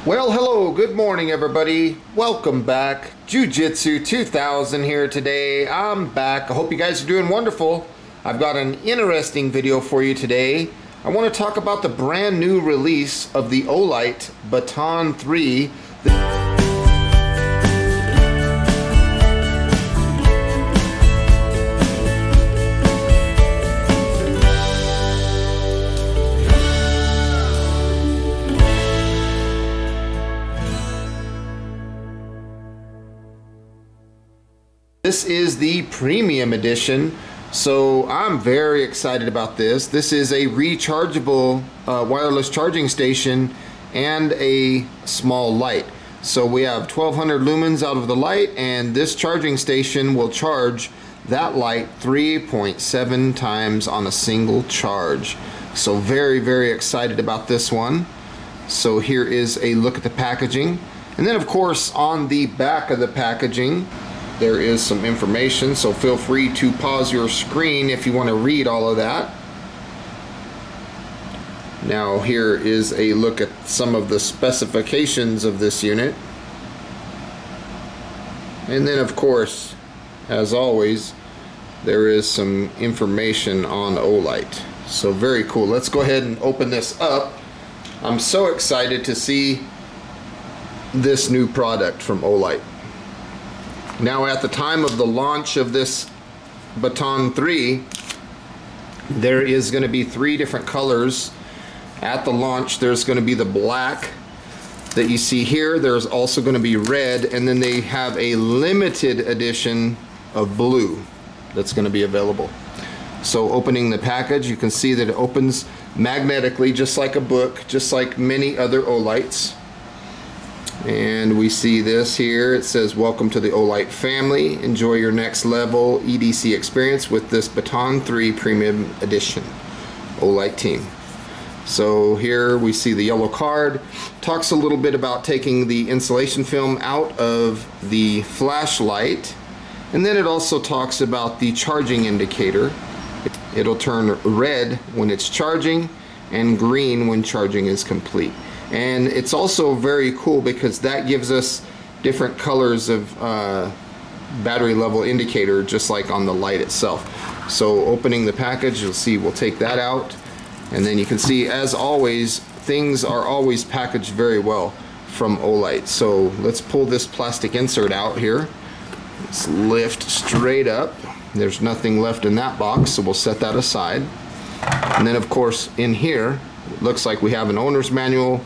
Well, hello, good morning everybody. Welcome back. Jiu-Jitsu 2000 here today. I'm back. I hope you guys are doing wonderful. I've got an interesting video for you today. I want to talk about the brand new release of the Olight Baton III. This is the premium edition, so I'm very excited about this. This is a rechargeable wireless charging station and a small light. So we have 1200 lumens out of the light, and this charging station will charge that light 3.7 times on a single charge. So very excited about this one. So here is a look at the packaging, and then of course on the back of the packaging there is some information, so feel free to pause your screen if you want to read all of that. Now here is a look at some of the specifications of this unit. And then of course, as always, there is some information on Olight. So very cool. Let's go ahead and open this up. I'm so excited to see this new product from Olight. Now at the time of the launch of this Baton III, there is going to be 3 different colors. At the launch there's going to be the black that you see here, there's also going to be red, and then they have a limited edition of blue that's going to be available. So opening the package, you can see that it opens magnetically just like a book, just like many other Olights. And we see this here, it says welcome to the Olight family, enjoy your next level EDC experience with this Baton III Premium Edition Olight team. So here we see the yellow card, talks a little bit about taking the insulation film out of the flashlight, and then it also talks about the charging indicator. It'll turn red when it's charging and green when charging is complete. And it's also very cool because that gives us different colors of battery level indicator, just like on the light itself. So opening the package, you'll see we'll take that out, and then you can see, as always, things are always packaged very well from Olight. So let's pull this plastic insert out here. Let's lift straight up. There's nothing left in that box, so we'll set that aside. And then of course in here it looks like we have an owner's manual,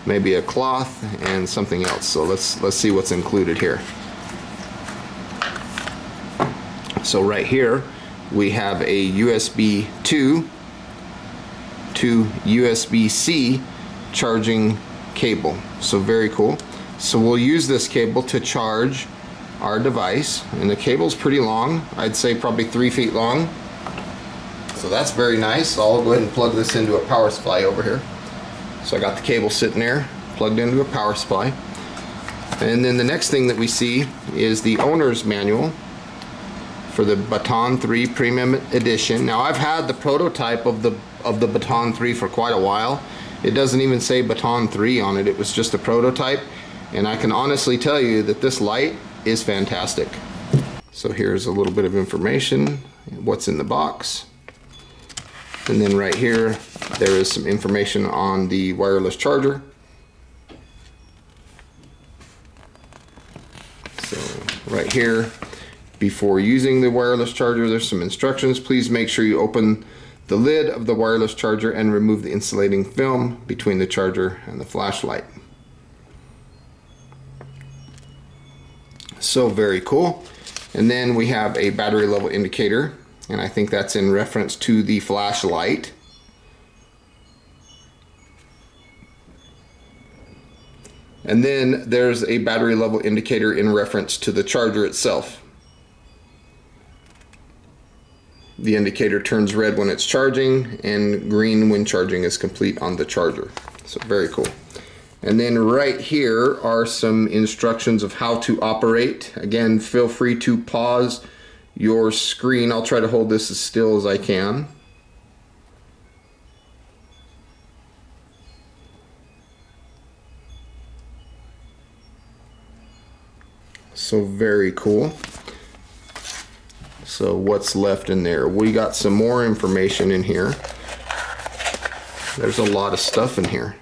maybe a cloth, and something else. So let's see what's included here. So right here we have a USB 2 to USB-C charging cable. So very cool. So we'll use this cable to charge our device, and the cable's pretty long. I'd say probably 3 feet long. So that's very nice. I'll go ahead and plug this into a power supply over here. So I got the cable sitting there plugged into a power supply, and then the next thing that we see is the owner's manual for the Baton III Premium Edition. Now I've had the prototype of the Baton III for quite a while. It doesn't even say Baton III on it. It was just a prototype, and I can honestly tell you that this light is fantastic. So here's a little bit of information, what's in the box. And then right here there is some information on the wireless charger. So right here, before using the wireless charger, there's some instructions. Please make sure you open the lid of the wireless charger and remove the insulating film between the charger and the flashlight. So very cool. And then we have a battery level indicator, and I think that's in reference to the flashlight. And then there's a battery level indicator in reference to the charger itself. The indicator turns red when it's charging and green when charging is complete on the charger. So very cool. And then right here are some instructions of how to operate. Again, feel free to pause your screen. I'll try to hold this as still as I can. So very cool. So what's left in there? We got some more information in here. There's a lot of stuff in here.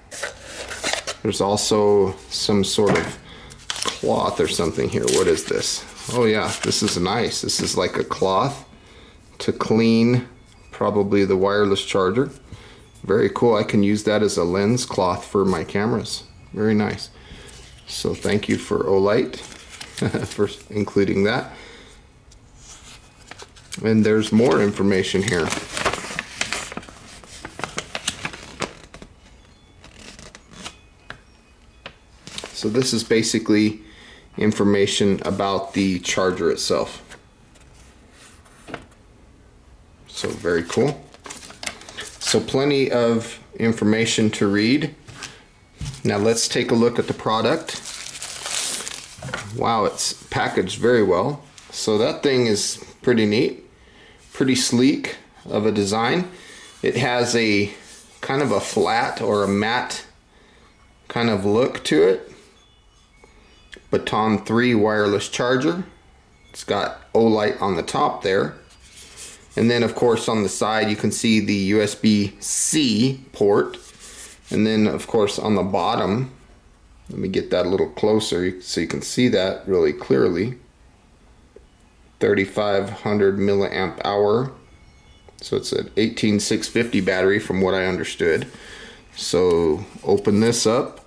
There's also some sort of cloth or something here. What is this? Oh yeah, this is nice. This is like a cloth to clean probably the wireless charger. Very cool. I can use that as a lens cloth for my cameras. Very nice. So thank you for Olight for including that. And there's more information here. So this is basically information about the charger itself. So very cool. So plenty of information to read. Now let's take a look at the product. Wow, it's packaged very well. So that thing is pretty neat, pretty sleek of a design. It has a kind of a flat or a matte kind of look to it. Baton 3 wireless charger. It's got Olight on the top there. And then of course on the side you can see the USB-C port. And then of course on the bottom, let me get that a little closer so you can see that really clearly. 3,500 milliamp hour. So it's an 18650 battery from what I understood. So open this up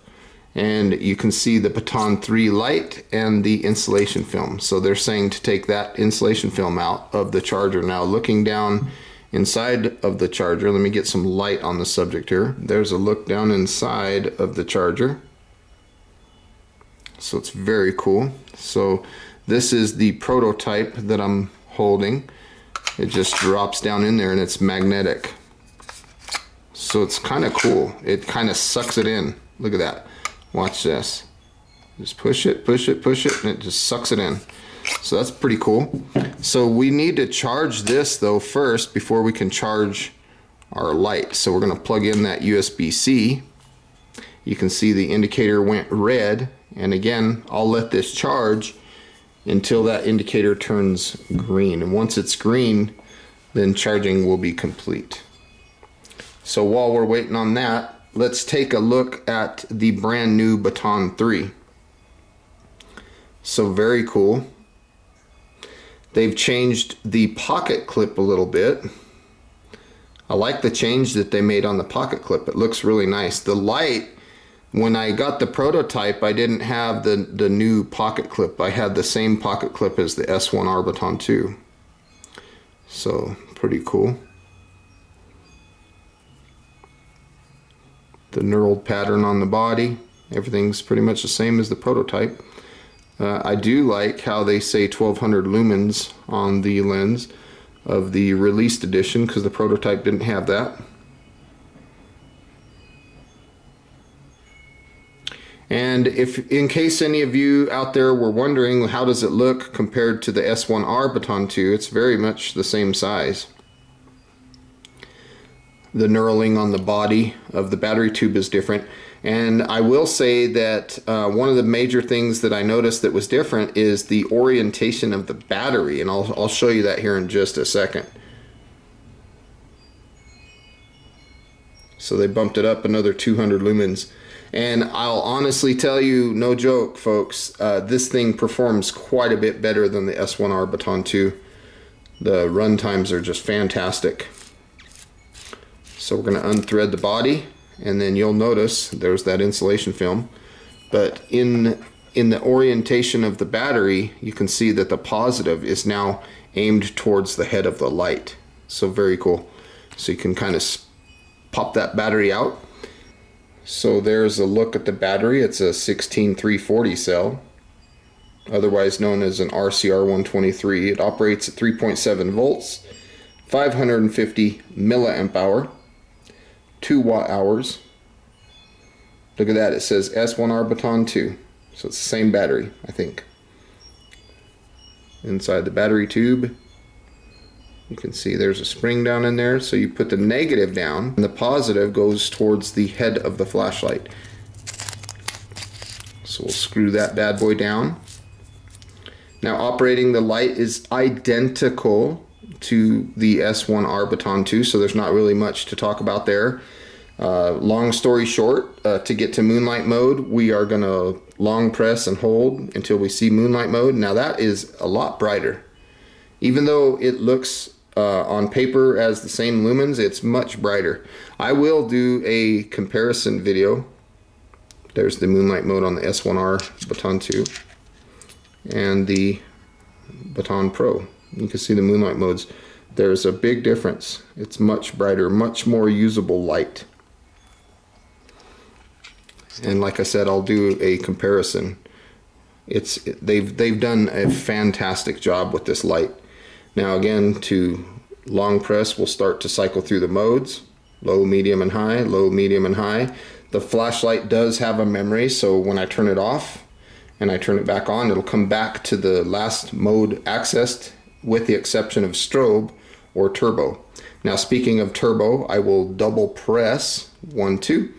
and you can see the Baton 3 light and the insulation film. So they're saying to take that insulation film out of the charger. Now looking down inside of the charger, let me get some light on the subject here. There's a look down inside of the charger. So it's very cool. So this is the prototype that I'm holding. It just drops down in there and it's magnetic. So it's kind of cool. It kind of sucks it in. Look at that. Watch this. Just push it, push it, push it, and it just sucks it in. So that's pretty cool. So we need to charge this though first before we can charge our light. So we're going to plug in that USB-C. You can see the indicator went red, and again I'll let this charge until that indicator turns green, and once it's green then charging will be complete. So while we're waiting on that, let's take a look at the brand new Baton 3. So very cool. They've changed the pocket clip a little bit. I like the change that they made on the pocket clip. It looks really nice. The light, when I got the prototype, I didn't have the new pocket clip. I had the same pocket clip as the S1R Baton II. So pretty cool. The knurled pattern on the body, everything's pretty much the same as the prototype. I do like how they say 1200 lumens on the lens of the released edition, because the prototype didn't have that. And if in case any of you out there were wondering how does it look compared to the S1R Baton II, it's very much the same size. The knurling on the body of the battery tube is different, and I will say that one of the major things that I noticed that was different is the orientation of the battery, and I'll show you that here in just a second. So they bumped it up another 200 lumens, and I'll honestly tell you, no joke folks, this thing performs quite a bit better than the S1R Baton II. The run times are just fantastic. So we're going to unthread the body, and then you'll notice there's that insulation film. But in the orientation of the battery, you can see that the positive is now aimed towards the head of the light. So very cool. So you can kind of pop that battery out. So there's a look at the battery. It's a 16340 cell, otherwise known as an RCR123. It operates at 3.7 volts, 550 milliamp hour. 2 watt hours. Look at that, it says S1R Baton II. So it's the same battery, I think. Inside the battery tube, you can see there's a spring down in there. So you put the negative down, and the positive goes towards the head of the flashlight. So we'll screw that bad boy down. Now operating the light is identical to the S1R Baton II, so there's not really much to talk about there. Long story short, to get to moonlight mode, we are going to long press and hold until we see moonlight mode. Now that is a lot brighter. Even though it looks on paper as the same lumens, it's much brighter. I will do a comparison video. There's the moonlight mode on the S1R Baton II and the Baton Pro. You can see the moonlight modes. There's a big difference. It's much brighter, much more usable light. And like I said, I'll do a comparison. They've done a fantastic job with this light. Now again, to long press, we'll start to cycle through the modes: low, medium, and high, low, medium, and high. The flashlight does have a memory, so when I turn it off and I turn it back on, it'll come back to the last mode accessed, with the exception of strobe or turbo. Now speaking of turbo, I will double press 1, 2,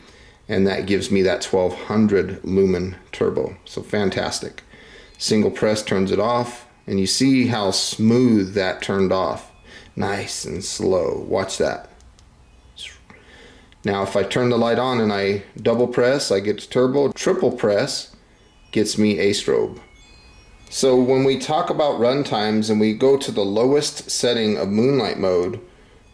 and that gives me that 1200 lumen turbo. So fantastic. Single press turns it off, and you see how smooth that turned off. Nice and slow. Watch that. Now if I turn the light on and I double press, I get to turbo. Triple press gets me a strobe. So when we talk about run times and we go to the lowest setting of moonlight mode,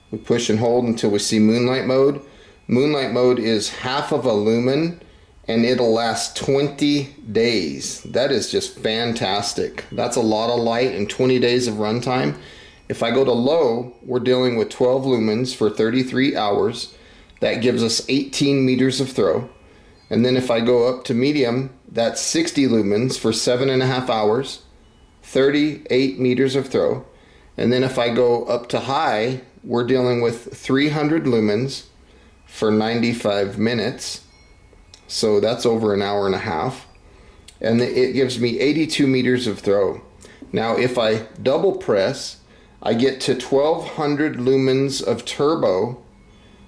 we push and hold until we see moonlight mode. Moonlight mode is half of a lumen and it'll last 20 days. That is just fantastic. That's a lot of light in 20 days of runtime. If I go to low, we're dealing with 12 lumens for 33 hours. That gives us 18 meters of throw. And then if I go up to medium, that's 60 lumens for 7.5 hours, 38 meters of throw. And then if I go up to high, we're dealing with 300 lumens for 95 minutes. So that's over an hour and a half. And it gives me 82 meters of throw. Now if I double press, I get to 1200 lumens of turbo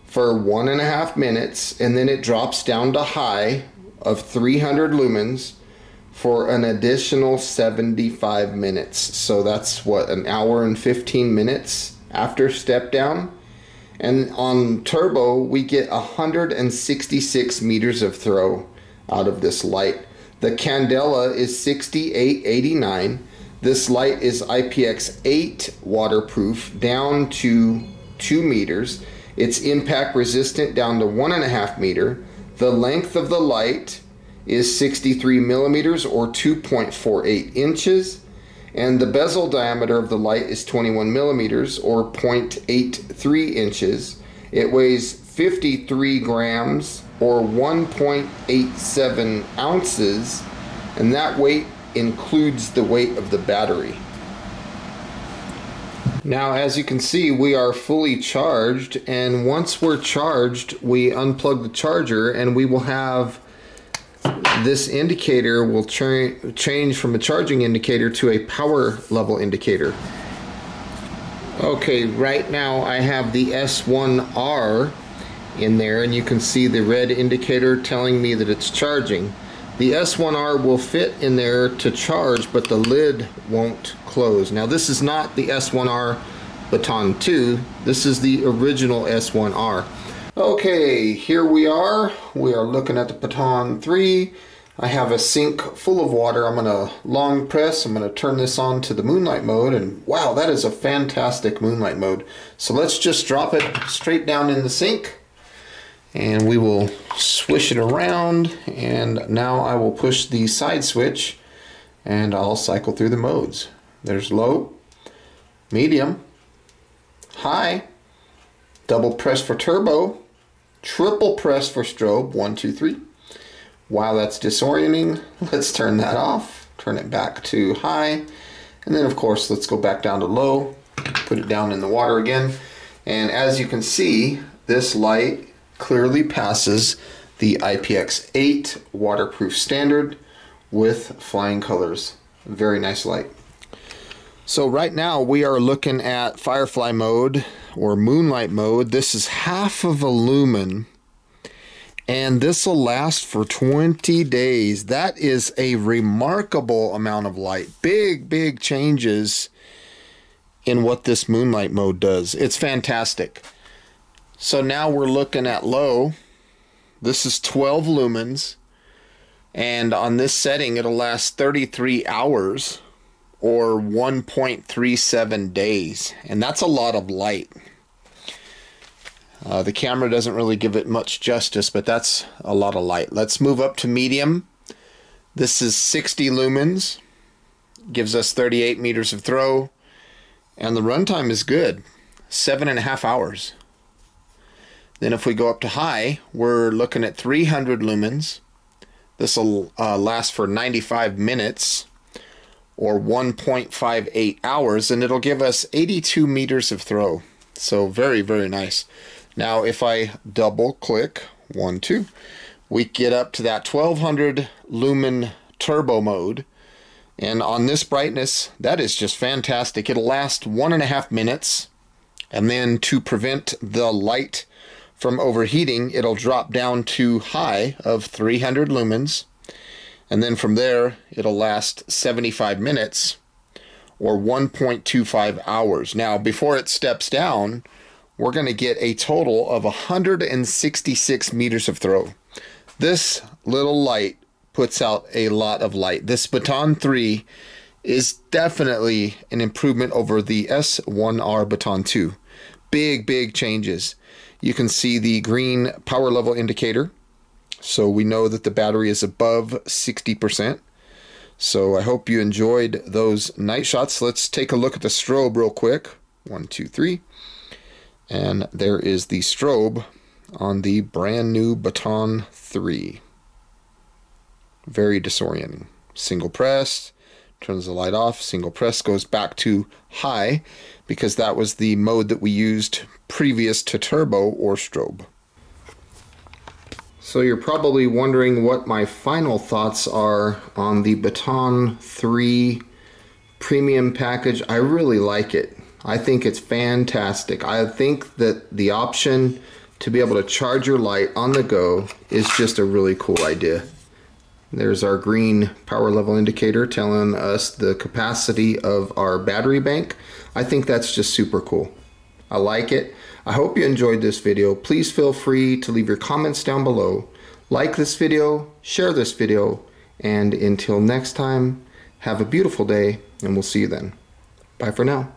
for 1.5 minutes, and then it drops down to high of 300 lumens for an additional 75 minutes. So that's what, an hour and 15 minutes after step down. And on turbo, we get 166 meters of throw out of this light. The candela is 6889. This light is IPX8 waterproof down to 2 meters. It's impact resistant down to 1.5 meter. The length of the light is 63 millimeters or 2.48 inches. And the bezel diameter of the light is 21 millimeters or 0.83 inches. It weighs 53 grams or 1.87 ounces. And that weight includes the weight of the battery. Now as you can see, we are fully charged, and once we're charged we unplug the charger and we will have this indicator will change from a charging indicator to a power level indicator. Okay, right now I have the S1R in there and you can see the red indicator telling me that it's charging. The S1R will fit in there to charge, but the lid won't close. Now this is not the S1R Baton II, this is the original S1R. Okay, here we are looking at the Baton III. I have a sink full of water. I'm gonna long press, I'm gonna turn this on to the moonlight mode, and wow, that is a fantastic moonlight mode. So let's just drop it straight down in the sink. And we will swish it around, and now I will push the side switch and I'll cycle through the modes. There's low, medium, high, double press for turbo, triple press for strobe, 1, 2, 3. Wow, that's disorienting. Let's turn that off, turn it back to high, and then of course let's go back down to low, put it down in the water again. And as you can see, this light clearly passes the IPX8 waterproof standard with flying colors. Very nice light. So right now we are looking at firefly mode or moonlight mode. This is half of a lumen And this will last for 20 days. That is a remarkable amount of light. Big changes in what this moonlight mode does. It's fantastic. So now we're looking at low. This is 12 lumens. And on this setting, it'll last 33 hours or 1.37 days. And that's a lot of light. The camera doesn't really give it much justice, but that's a lot of light. Let's move up to medium. This is 60 lumens. Gives us 38 meters of throw. And the runtime is good. 7.5 hours. Then if we go up to high, we're looking at 300 lumens. This will last for 95 minutes or 1.58 hours, and it'll give us 82 meters of throw. So very nice. Now if I double click, 1, 2, we get up to that 1200 lumen turbo mode. And on this brightness, that is just fantastic. It'll last 1.5 minutes. And then to prevent the light from overheating, it'll drop down to high of 300 lumens. And then from there, it'll last 75 minutes or 1.25 hours. Now, before it steps down, we're going to get a total of 166 meters of throw. This little light puts out a lot of light. This Baton 3 is definitely an improvement over the S1R Baton II. Big changes. You can see the green power level indicator. So we know that the battery is above 60%. So I hope you enjoyed those night shots. Let's take a look at the strobe real quick. 1, 2, 3. And there is the strobe on the brand new Baton 3. Very disorienting. Single press, turns the light off. Single press goes back to high because that was the mode that we used previous to turbo or strobe. So you're probably wondering what my final thoughts are on the Baton 3 premium package. I really like it. I think it's fantastic. I think that the option to be able to charge your light on the go is just a really cool idea. There's our green power level indicator telling us the capacity of our battery bank. I think that's just super cool. I like it. I hope you enjoyed this video. Please feel free to leave your comments down below. Like this video, share this video, and until next time, have a beautiful day, and we'll see you then. Bye for now.